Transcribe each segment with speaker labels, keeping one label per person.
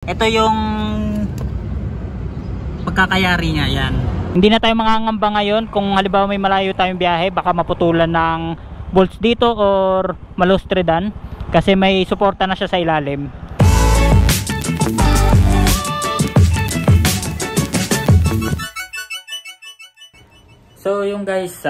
Speaker 1: Ito yung pagkakayari niya, yan. Hindi na tayo mangangamba ngayon kung halimbawa may malayo tayong biyahe, baka maputulan ng bolts dito or malustredan kasi may suporta na siya sa ilalim. So yung guys,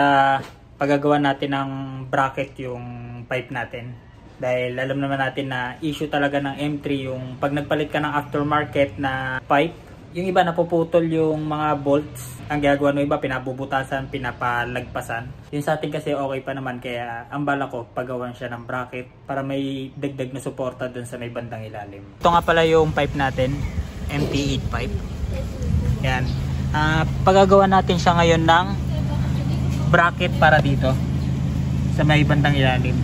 Speaker 1: paggagawa natin ng bracket yung pipe natin. Dahil alam naman natin na issue talaga ng M3 yung pag nagpalit ka ng aftermarket na pipe, yung iba napuputol yung mga bolts. Ang ginagawa ng iba, pinabubutasan, pinapalagpasan. Yung sa atin kasi okay pa naman, kaya ang bala ko paggawan siya ng bracket para may dagdag na suporta dun sa may bandang ilalim. Ito nga pala yung pipe natin, MT8 pipe. Yan. Paggagawa natin siya ngayon ng bracket para dito sa may bandang ilalim.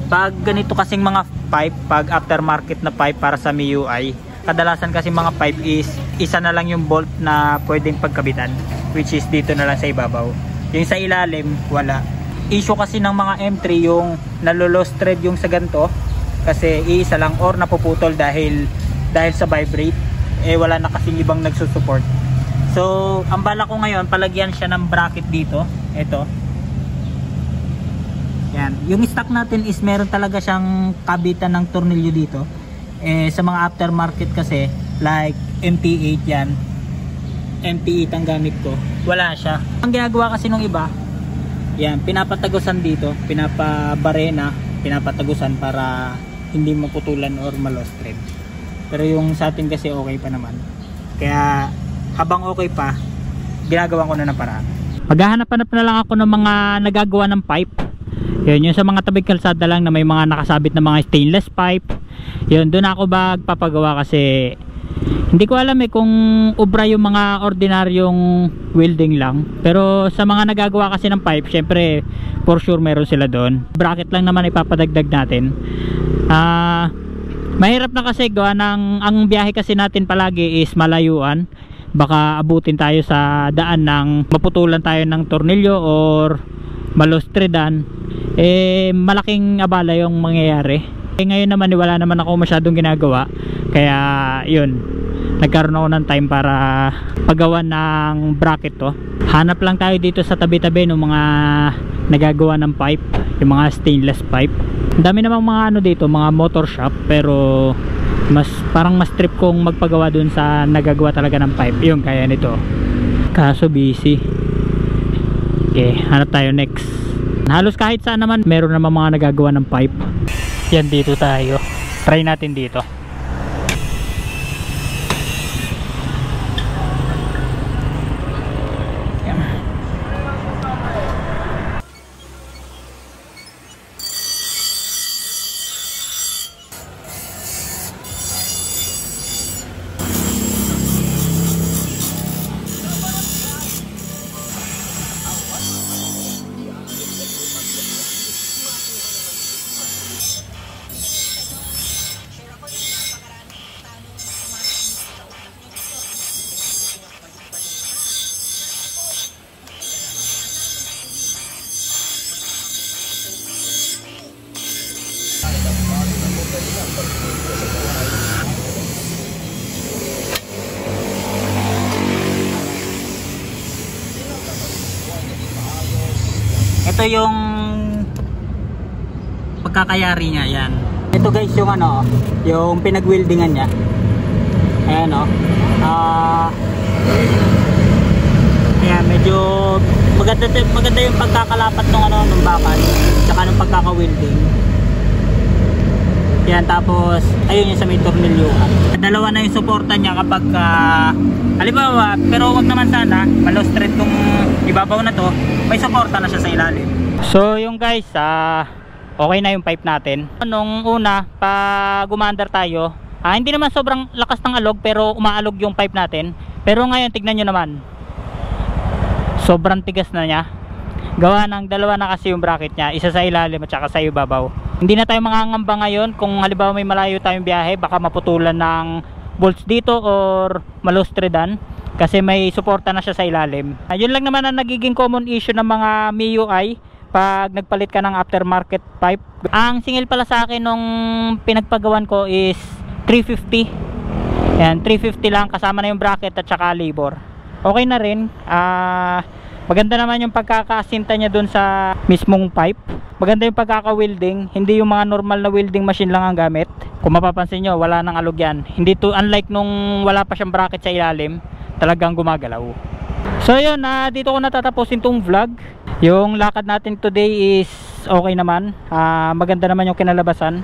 Speaker 1: Pag ganito kasing mga pipe, pag aftermarket na pipe para sa MIUI, kadalasan kasi mga pipe is isa na lang yung bolt na pwedeng pagkabitan, which is dito na lang sa ibabaw. Yung sa ilalim, wala. Issue kasi ng mga M3 yung nalolost thread yung sa ganito kasi iisa lang or napuputol dahil sa vibrate. Wala na kasing ibang nagsusupport. So, ang bala ko ngayon, palagyan siya ng bracket dito. Ito. Yan. Yung stock natin is meron talaga siyang kabitan ng tornilyo dito. Sa mga aftermarket kasi, like MT8 yan. MT8 ang gamit ko. Wala siya. Ang ginagawa kasi nung iba, yan, pinapatagusan dito. Pinapabarena, pinapatagusan para hindi maputulan or malost thread. Pero yung sa atin kasi okay pa naman. Kaya, habang okay pa, ginagawa ko na ng paraan. Maghahanap-hanap na lang ako ng mga nagagawa ng pipe. Yun, yung sa mga tabing kalsada lang na may mga nakasabit na mga stainless pipe. Yun, doon ako papagawa kasi hindi ko alam kung ubra yung mga ordinaryong welding lang. Pero sa mga nagagawa kasi ng pipe, syempre for sure meron sila doon. Bracket lang naman ipapadagdag natin. Mahirap na kasi gawa ng, ang biyahe kasi natin palagi is malayuan. Baka abutin tayo sa daan ng maputulan tayo ng tornilyo or malostredan, malaking abala yung mangyayari. Ngayon naman wala naman ako masyadong ginagawa, kaya yun, nagkaroon ako ng time para paggawa ng bracket to. Hanap lang tayo dito sa tabi-tabi ng mga nagagawa ng pipe, yung mga stainless pipe. Ang dami namang mga ano dito, mga motor shop, pero parang mas trip kong magpagawa dun sa nagagawa talaga ng pipe. Yung kaya nito, kaso busy. Okay, hanap tayo next. Halos kahit saan naman meron naman mga nagagawa ng pipe. Yan, dito tayo. Try natin dito. Ito yung pagkakayari niya, yan. Ito guys yung ano, yung pinag-weldingan niya. Ayan o. Ayan, medyo maganda yung pagkakalapat ng ano, ng bakal, tsaka ng pagkaka-welding. Yan, tapos ayun yung sa may tornilyuhan. Dalawa na yung suporta niya kapag halimbawa, pero wag naman sana malos thread tong ibabaw na to, may suporta na siya sa ilalim. So yung guys, okay na yung pipe natin. Nung una, pag umandar tayo, hindi naman sobrang lakas ng alog, pero umaalog yung pipe natin. Pero ngayon, tignan nyo naman, sobrang tigas na niya. Gawa ng dalawa na kasi yung bracket niya, isa sa ilalim at saka sa ibabaw. Hindi na tayo mangangamba ngayon kung halimbawa may malayo tayong biyahe, baka maputulan ng bolts dito or malustredan kasi may suporta na siya sa ilalim. Yun lang naman ang nagiging common issue ng mga MIUI pag nagpalit ka ng aftermarket pipe. Ang singil pala sa akin nung pinagpagawan ko is 350. Ayan, 350 lang kasama na yung bracket at saka labor. Okay na rin. Maganda naman yung pagkakasinta niya dun sa mismong pipe. Maganda yung pagkaka-welding. Hindi yung mga normal na welding machine lang ang gamit. Kung mapapansin nyo, wala nang alog yan. Hindi to, unlike nung wala pa siyang bracket sa ilalim, talagang gumagalaw. So yun, dito ko natatapusin tong vlog. Yung lakad natin today is okay naman. Maganda naman yung kinalabasan.